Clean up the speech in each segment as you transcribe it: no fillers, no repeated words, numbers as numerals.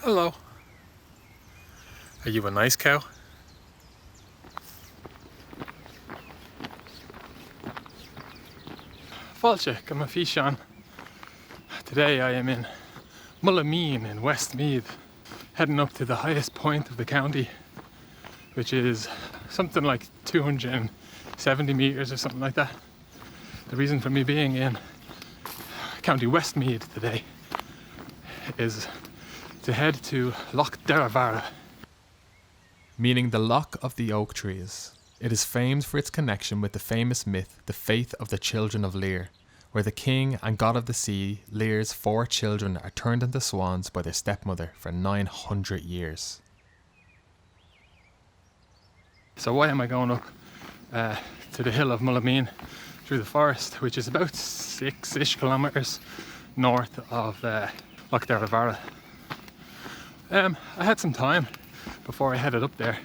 Hello. Are you a nice cow? Fáilte go mba físeán. Today I am in Mullameen in Westmeath, heading up to the highest point of the county, which is something like 270 metres or something like that. The reason for me being in County Westmeath today is to head to Loch Derravara, meaning the Loch of the Oak Trees. It is famed for its connection with the famous myth, the faith of the Children of Lir, where the king and god of the sea, Lir's 4 children, are turned into swans by their stepmother for 900 years. So why am I going up to the hill of Mullameen through the forest, which is about 6-ish kilometres north of Loch Derravara? I had some time before I headed up there.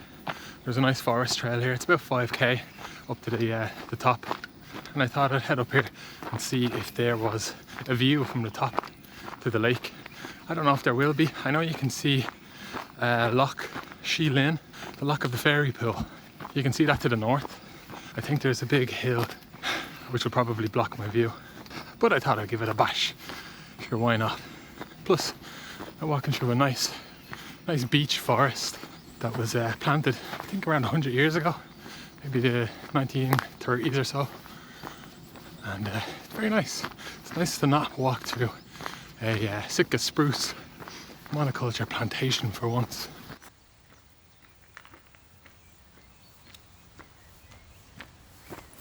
There's a nice forest trail here. It's about 5k up to the top, and I thought I'd head up here and see if there was a view from the top to the lake. I don't know if there will be. I know you can see Loch Sheelin, the Loch of the Fairy Pool. You can see that to the north. I think there's a big hill which will probably block my view, but I thought I'd give it a bash. Sure, why not? Plus, I'm walking through a nice beech forest that was planted, I think, around 100 years ago, maybe the 1930s or so. And it's very nice. It's nice to not walk through a Sitka spruce monoculture plantation for once.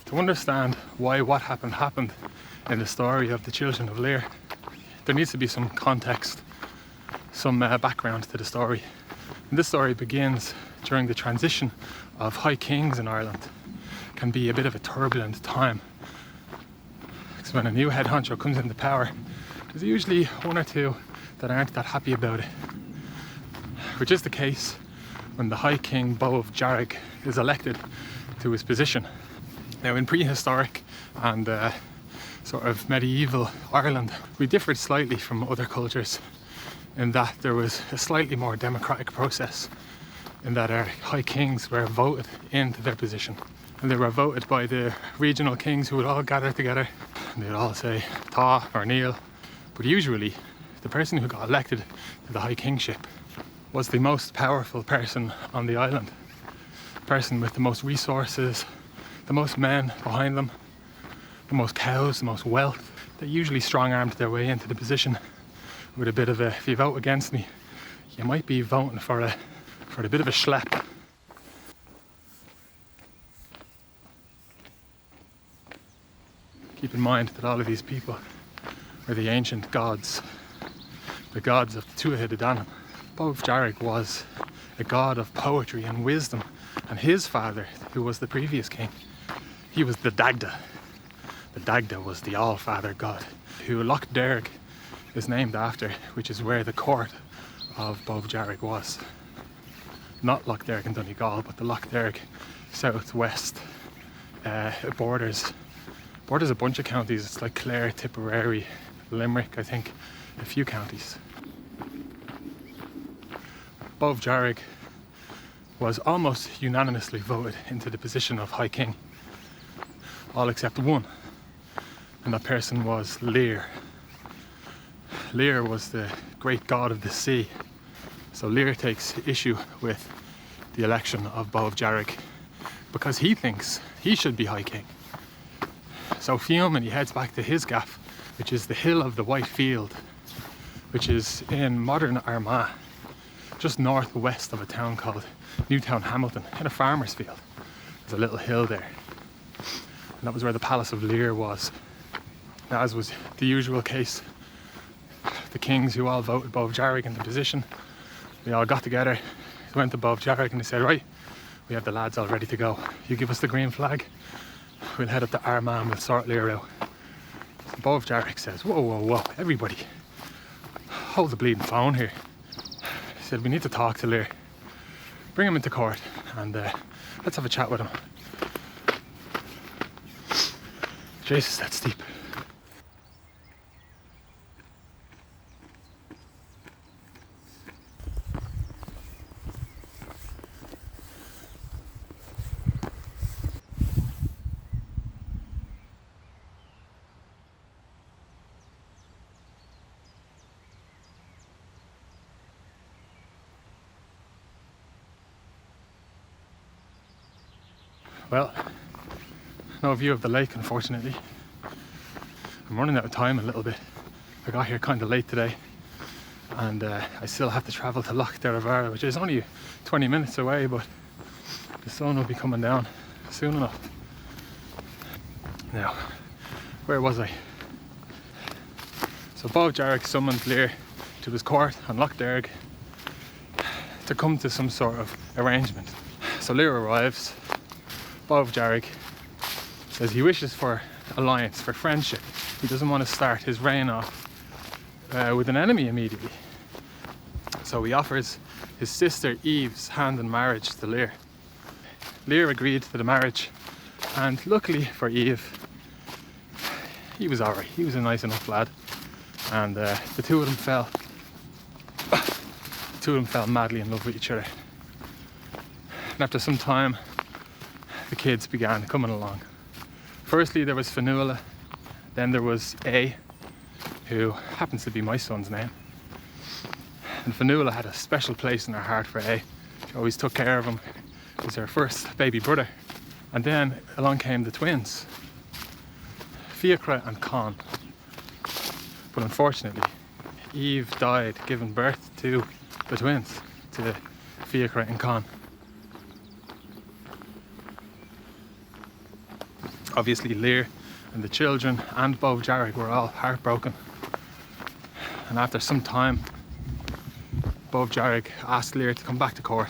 To understand why what happened in the story of the Children of Lir, there needs to be some context, some background to the story. And this story begins during the transition of High Kings in Ireland. It can be a bit of a turbulent time, because when a new head honcho comes into power, there's usually one or two that aren't that happy about it, which is the case when the High King Bov Jarrig is elected to his position. Now, in prehistoric and sort of medieval Ireland, we differed slightly from other cultures in that there was a slightly more democratic process, in that our high kings were voted into their position. And they were voted by the regional kings, who would all gather together and they'd all say Tá or Neil. But usually the person who got elected to the high kingship was the most powerful person on the island, the person with the most resources, the most men behind them, the most cows, the most wealth. They usually strong-armed their way into the position with a bit of a, if you vote against me, you might be voting for a bit of a schlep. Keep in mind that all of these people are the ancient gods, the gods of the Tuatha De Danann. Bov Jarrig was a god of poetry and wisdom, and his father, who was the previous king, he was the Dagda. The Dagda was the All-Father God, who Loch Derg is named after, which is where the court of Bov Jarrig was. Not Loch Derg in Donegal, but the Loch Derg southwest. It borders a bunch of counties. It's like Clare, Tipperary, Limerick, I think, a few counties. Bov Jarrig was almost unanimously voted into the position of High King, all except one, and that person was Lir. Lir was the great god of the sea, so Lir takes issue with the election of Bov Jarrig because he thinks he should be High King. So fuming, he heads back to his gaff, which is the Hill of the White Field, which is in modern Armagh, just northwest of a town called Newtown Hamilton, in a farmer's field. There's a little hill there, and that was where the Palace of Lir was. Now, as was the usual case, the kings who all voted Bov Jarrig into position, they all got together, they went to Bov Jarrig and they said, right, we have the lads all ready to go. You give us the green flag, we'll head up to Armagh and we'll sort Lir out. So Bov Jarrig says, whoa, everybody, hold the bleeding phone here. He said, we need to talk to Lir. Bring him into court and let's have a chat with him. Jesus, that's steep. Well, no view of the lake, unfortunately. I'm running out of time a little bit. I got here kind of late today, and I still have to travel to Loch Derravara, which is only 20 minutes away, but the sun will be coming down soon enough. Now, where was I? So Bob Jarrick summoned Lir to his court on Loch Derg to come to some sort of arrangement. So Lir arrives. Bob Jarrick says he wishes for alliance, for friendship. He doesn't want to start his reign off with an enemy immediately. So he offers his sister Eve's hand in marriage to Lir. Lir agreed to the marriage, and luckily for Eve, he was alright. He was a nice enough lad, and the two of them fell madly in love with each other. And after some time, the kids began coming along. Firstly, there was Fionnuala, then there was A, who happens to be my son's name. And Fionnuala had a special place in her heart for A. She always took care of him. He was her first baby brother. And then along came the twins, Fiachra and Con. But unfortunately, Eve died giving birth to the twins, to Fiachra and Con. Obviously, Lir and the children and Bob Jarrick were all heartbroken. And after some time, Bob Jarrick asked Lir to come back to court.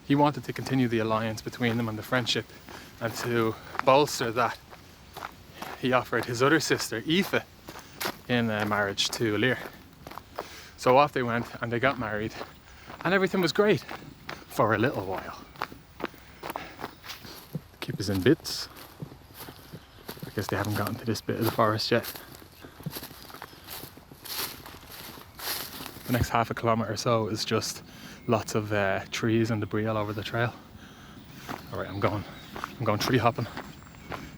He wanted to continue the alliance between them and the friendship, and to bolster that, he offered his other sister, Aoife, in marriage to Lir. So off they went and they got married, and everything was great for a little while. Keep us in bits. I guess they haven't gotten to this bit of the forest yet. The next half a kilometre or so is just lots of trees and debris all over the trail. Alright, I'm going tree hopping.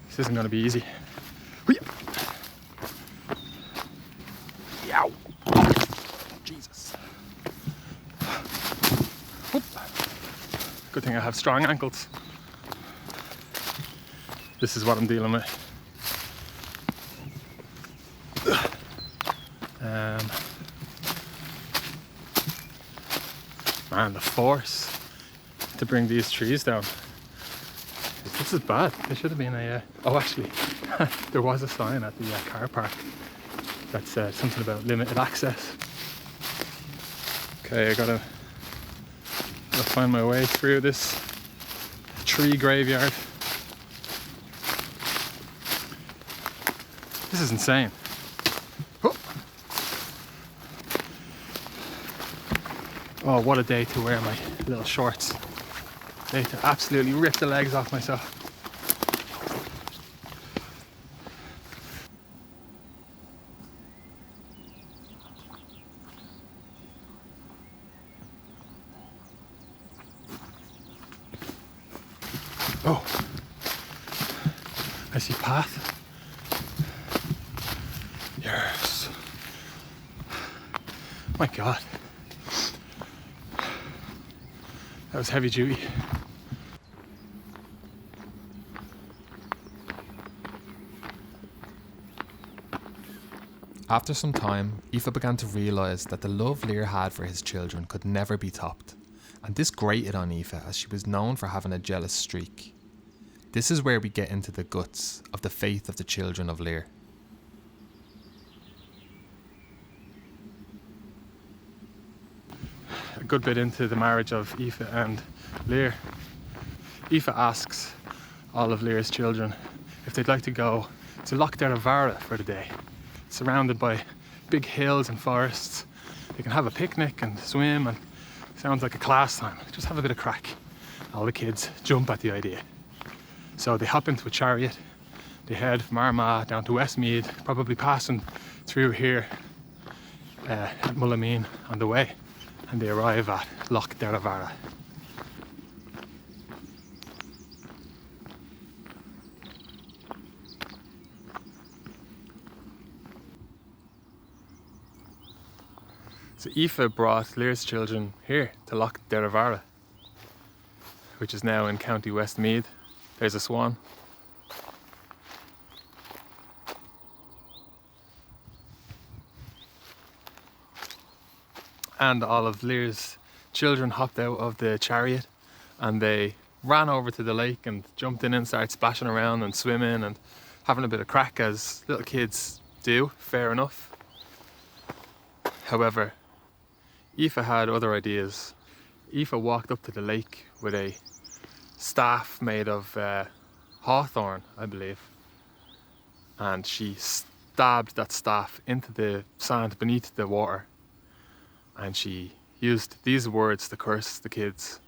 This isn't going to be easy. Yow! Jesus. Whoop. Good thing I have strong ankles. This is what I'm dealing with. Man, the force to bring these trees down. This is bad. There should have been a... oh, actually, there was a sign at the car park that said something about limited access. Okay, I gotta find my way through this tree graveyard. This is insane. Oh, what a day to wear my little shorts. Day to absolutely rip the legs off myself. Oh, I see path. Yes. My God. That was heavy duty. After some time, Aoife began to realise that the love Lir had for his children could never be topped, and this grated on Aoife as she was known for having a jealous streak. This is where we get into the guts of the faith of the Children of Lir. A good bit into the marriage of Aoife and Lir, Aoife asks all of Lir's children if they'd like to go to Loch Derravara for the day. Surrounded by big hills and forests. They can have a picnic and swim, and sounds like a class time. Just have a bit of crack. All the kids jump at the idea. So they hop into a chariot. They head from Armagh down to Westmeath, probably passing through here at Mullameen on the way, and they arrive at Loch Derravara. So Aoife brought Lir's children here to Loch Derravara, which is now in County Westmeath. There's a swan. And all of Lir's children hopped out of the chariot and they ran over to the lake and jumped in and started splashing around and swimming and having a bit of crack as little kids do, fair enough. However, Aoife had other ideas. Aoife walked up to the lake with a staff made of hawthorn, I believe, and she stabbed that staff into the sand beneath the water, and she used these words to curse the kids,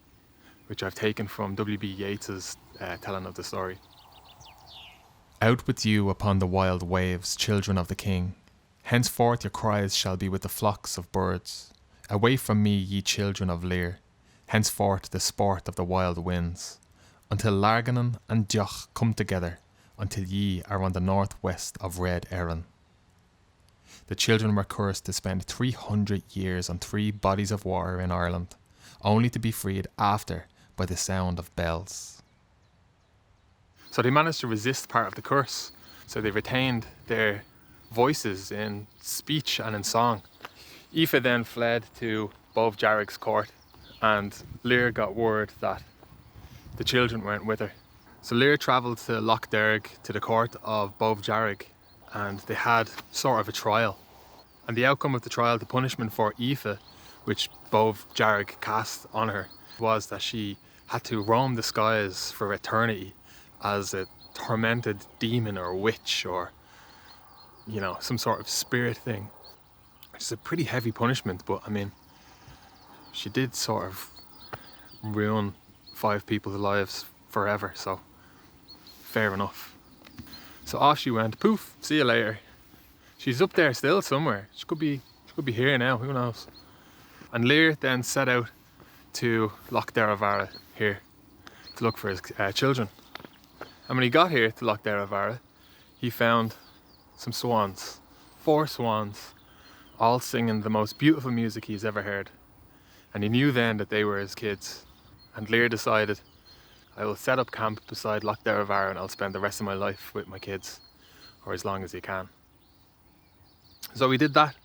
which I've taken from W.B. Yeats's telling of the story. Out with you upon the wild waves, children of the king. Henceforth your cries shall be with the flocks of birds. Away from me, ye children of Lir, henceforth the sport of the wild winds. Until Larganan and Dioch come together, until ye are on the northwest of Red Erin. The children were cursed to spend 300 years on 3 bodies of water in Ireland, only to be freed after by the sound of bells. So they managed to resist part of the curse, so they retained their voices in speech and in song. Aoife then fled to Bov Jarrig's court, and Lir got word that the children weren't with her. So Lir travelled to Loch Derg to the court of Bov Jarrig, and they had sort of a trial. And the outcome of the trial, the punishment for Aoife, which Bov Jarrig cast on her, was that she had to roam the skies for eternity as a tormented demon or witch or, you know, some sort of spirit thing. It's a pretty heavy punishment, but I mean, she did sort of ruin 5 people's lives forever, so fair enough. So off she went, poof, see you later. She's up there still somewhere. She could be here now, who knows. And Lir then set out to Loch Derravara here to look for his children. And when he got here to Loch Derravara, he found some swans, 4 swans, all singing the most beautiful music he's ever heard. And he knew then that they were his kids. And Lir decided, I will set up camp beside Loch Derravara and I'll spend the rest of my life with my kids, or as long as he can. So he did that.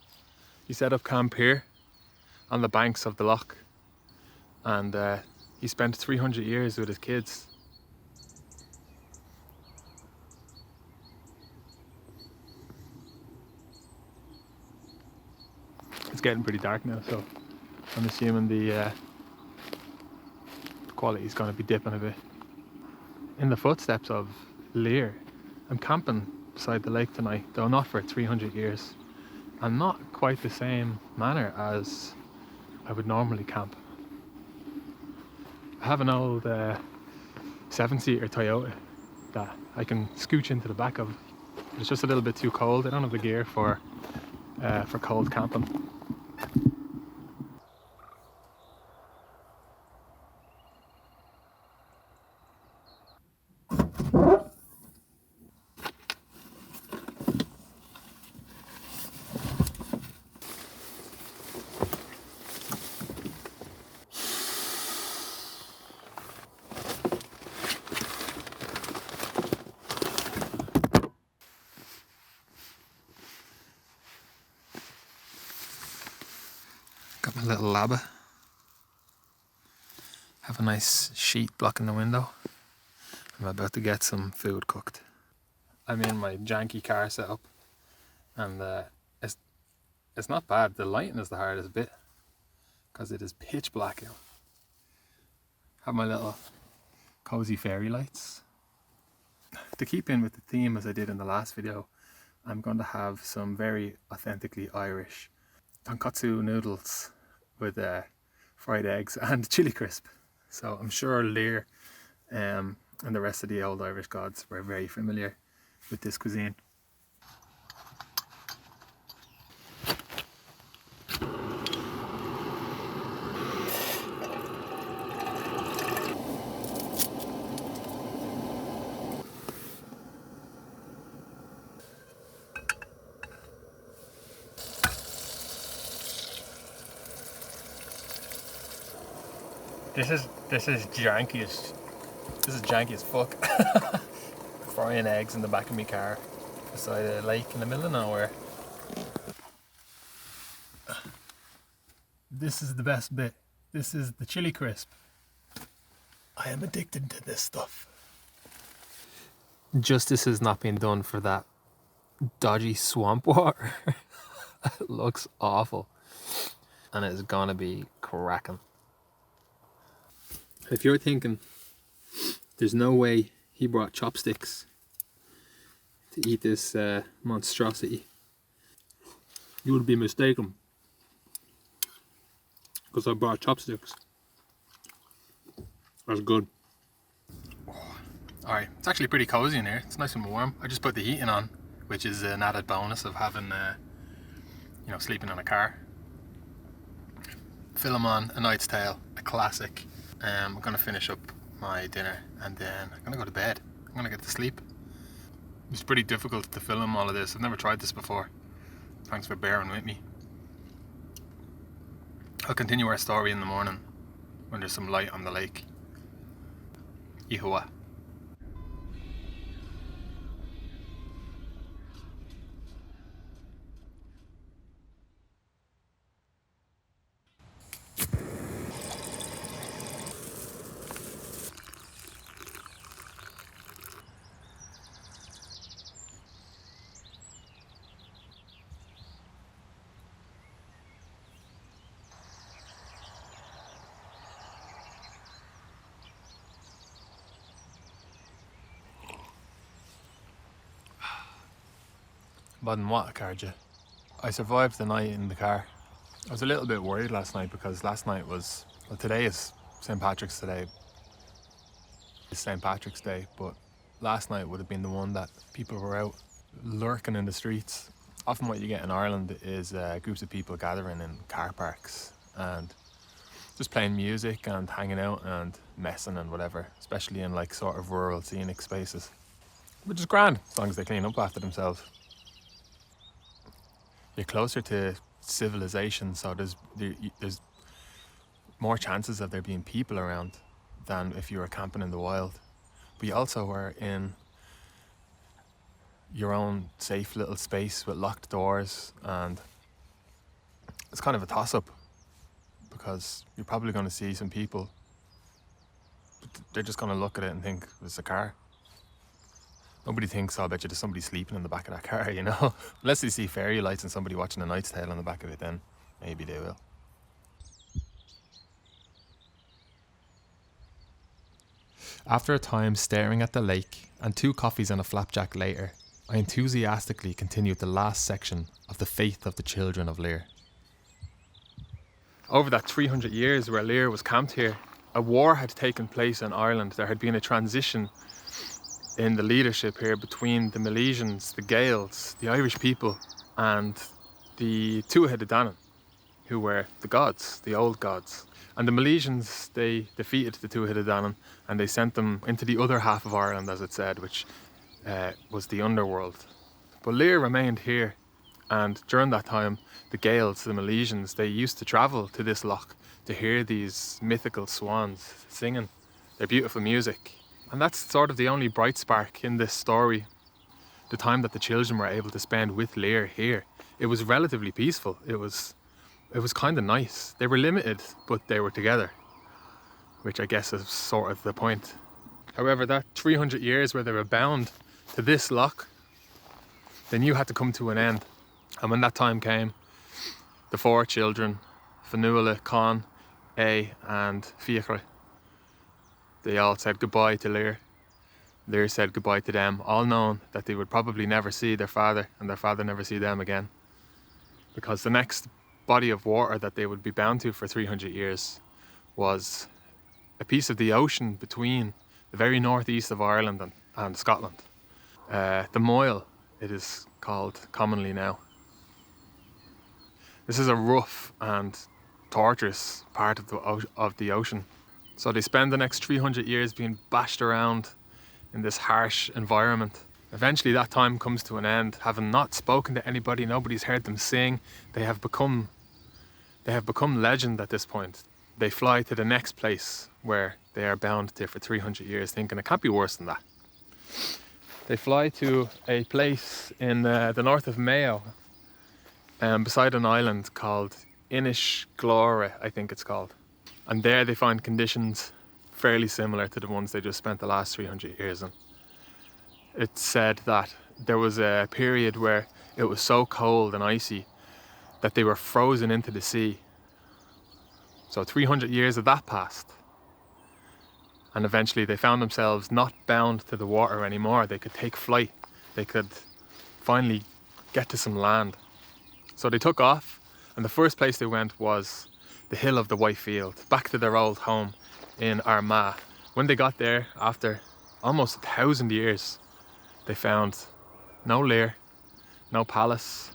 He set up camp here on the banks of the loch, and he spent 300 years with his kids. It's getting pretty dark now, so I'm assuming the quality is going to be dipping a bit. In the footsteps of Lir, I'm camping beside the lake tonight, though not for 300 years, and not quite the same manner as I would normally camp. I have an old 7-seater Toyota that I can scooch into the back of. It's just a little bit too cold. I don't have the gear for cold camping. Got my little labba. Have a nice sheet blocking the window. I'm about to get some food cooked. I'm in my janky car setup, and it's not bad. The lighting is the hardest bit because it is pitch black out. Have my little cozy fairy lights. To keep in with the theme as I did in the last video, I'm going to have some very authentically Irish tonkatsu noodles with fried eggs and chili crisp. So I'm sure Lir and the rest of the old Irish gods were very familiar with this cuisine. This is jankiest This is janky as fuck. Frying eggs in the back of my car beside a lake in the middle of nowhere. This is the best bit. This is the chili crisp. I am addicted to this stuff. Justice is not being done for that dodgy swamp water. It looks awful. And it's gonna be cracking. If you're thinking there's no way he brought chopsticks to eat this monstrosity, you would be mistaken. Because I brought chopsticks. That's good. Alright, it's actually pretty cozy in here. It's nice and warm. I just put the heating on, which is an added bonus of having, sleeping in a car. Film on A Knight's Tale, a classic. I'm going to finish up my dinner and then I'm going to go to bed. I'm going to get to sleep. It's pretty difficult to film all of this. I've never tried this before. Thanks for bearing with me. I'll continue our story in the morning when there's some light on the lake. Ihua. Badin what, Carja? I survived the night in the car. I was a little bit worried last night because last night was, well, today is St. Patrick's Day. It's St. Patrick's Day, but last night would have been the one that people were out lurking in the streets. Often what you get in Ireland is groups of people gathering in car parks and just playing music and hanging out and messing and whatever, especially in like sort of rural scenic spaces, which is grand as long as they clean up after themselves. You're closer to civilization, so there's more chances of there being people around than if you were camping in the wild. But you also are in your own safe little space with locked doors, and it's kind of a toss-up because you're probably going to see some people, but they're just going to look at it and think it's a car. Nobody thinks, oh, I bet you there's somebody sleeping in the back of that car, you know? Unless they see fairy lights and somebody watching A Knight's Tale on the back of it, then maybe they will. After a time staring at the lake and 2 coffees and a flapjack later, I enthusiastically continued the last section of the faith of the Children of Lir. Over that 300 years where Lir was camped here, a war had taken place in Ireland. There had been a transition in the leadership here between the Milesians, the Gaels, the Irish people, and the Tuatha De Danann, who were the gods, the old gods. And the Milesians, they defeated the Tuatha De Danann and they sent them into the other half of Ireland, as it said, which was the underworld. But Lir remained here, and during that time, the Gaels, the Milesians, they used to travel to this loch to hear these mythical swans singing their beautiful music. And that's sort of the only bright spark in this story, the time that the children were able to spend with Lir here. It was relatively peaceful. It was kind of nice. They were limited, but they were together, which I guess is sort of the point. However, that 300 years where they were bound to this loch, they knew had to come to an end. And when that time came, the 4 children, Fionnuala, Con, A and Fiachra, they all said goodbye to Lir. Lir said goodbye to them, all knowing that they would probably never see their father and their father never see them again. Because the next body of water that they would be bound to for 300 years was a piece of the ocean between the very northeast of Ireland and Scotland. The Moyle, it is called commonly now. This is a rough and torturous part of the ocean. So they spend the next 300 years being bashed around in this harsh environment. Eventually that time comes to an end. Having not spoken to anybody, nobody's heard them sing, they have become legend at this point. They fly to the next place where they are bound to for 300 years, thinking it can't be worse than that. They fly to a place in the north of Mayo, beside an island called Inishglora, I think it's called. And there they find conditions fairly similar to the ones they just spent the last 300 years in. It's said that there was a period where it was so cold and icy that they were frozen into the sea. So 300 years of that passed. And eventually they found themselves not bound to the water anymore. They could take flight. They could finally get to some land. So they took off, and the first place they went was the Hill of the White Field, back to their old home in Armagh. When they got there, after almost 1,000 years, they found no Lir, no palace.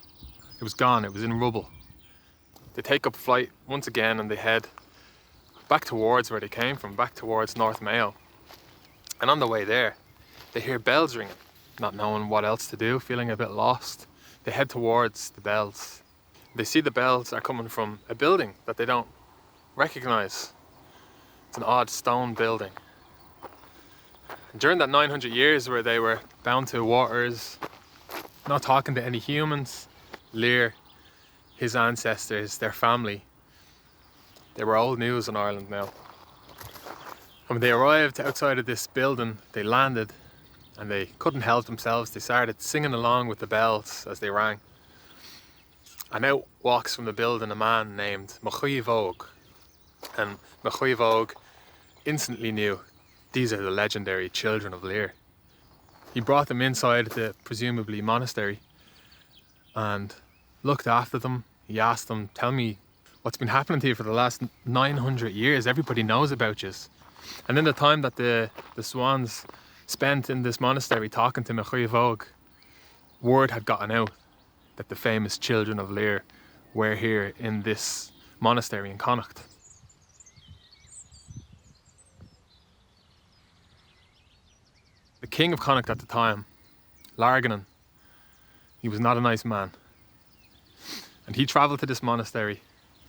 It was gone, it was in rubble. They take up flight once again and they head back towards where they came from, back towards North Mayo. And on the way there, they hear bells ringing, not knowing what else to do, feeling a bit lost. They head towards the bells. They see the bells are coming from a building that they don't recognise. It's an odd stone building. And during that 900 years where they were bound to waters, not talking to any humans, Lir, his ancestors, their family, they were old news in Ireland now. And when they arrived outside of this building, they landed and they couldn't help themselves. They started singing along with the bells as they rang. And out walks from the building a man named Mochuivog. And Mochuivog instantly knew these are the legendary Children of Lir. He brought them inside the presumably monastery and looked after them. He asked them, tell me what's been happening to you for the last 900 years. Everybody knows about you. And in the time that the swans spent in this monastery talking to Mochuivog, word had gotten out that the famous Children of Lir were here in this monastery in Connacht. The king of Connacht at the time, Larganan, he was not a nice man. And he travelled to this monastery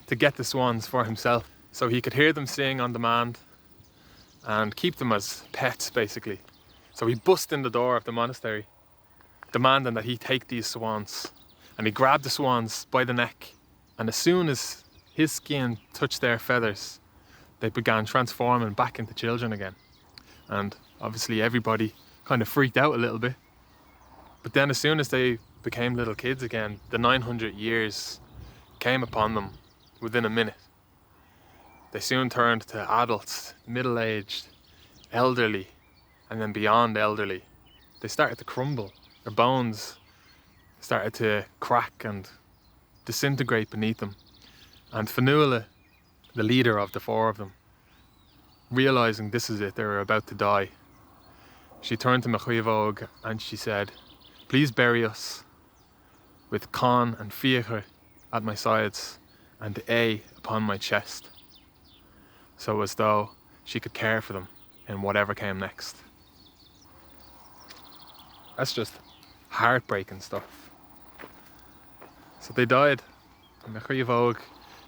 to get the swans for himself, so he could hear them sing on demand and keep them as pets, basically. So he bust in the door of the monastery, demanding that he take these swans. And he grabbed the swans by the neck, and as soon as his skin touched their feathers, they began transforming back into children again. And obviously everybody kind of freaked out a little bit. But then as soon as they became little kids again, the 900 years came upon them within a minute. They soon turned to adults, middle-aged, elderly, and then beyond elderly. They started to crumble. Their bones started to crack and disintegrate beneath them. And Fionnuala, the leader of the four of them, realising this is it, they were about to die, she turned to Mochuivog and she said, please bury us with Con and Fiachar at my sides and A upon my chest, so as though she could care for them in whatever came next. That's just heartbreaking stuff. So they died, and Mochuivog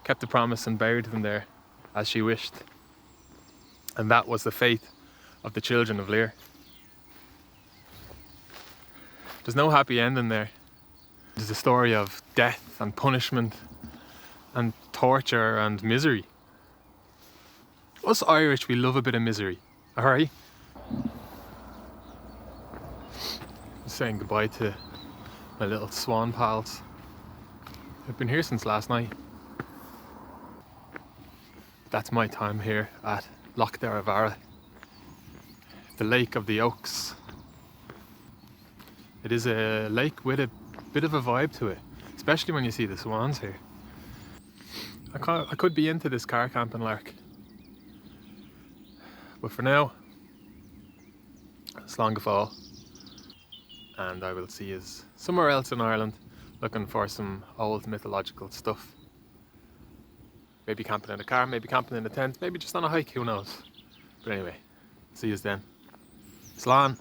kept the promise and buried them there as she wished. And that was the fate of the Children of Lir. There's no happy ending there. There's a story of death and punishment and torture and misery. Us Irish, we love a bit of misery, alright? Saying goodbye to my little swan pals. I've been here since last night. That's my time here at Loch Derravara, the Lake of the Oaks. It is a lake with a bit of a vibe to it, especially when you see the swans here. I could be into this car camping lark, but for now, slán go fóill, and I will see you somewhere else in Ireland looking for some old mythological stuff. Maybe camping in a car, maybe camping in a tent, maybe just on a hike, who knows. But anyway, see you then. Slán.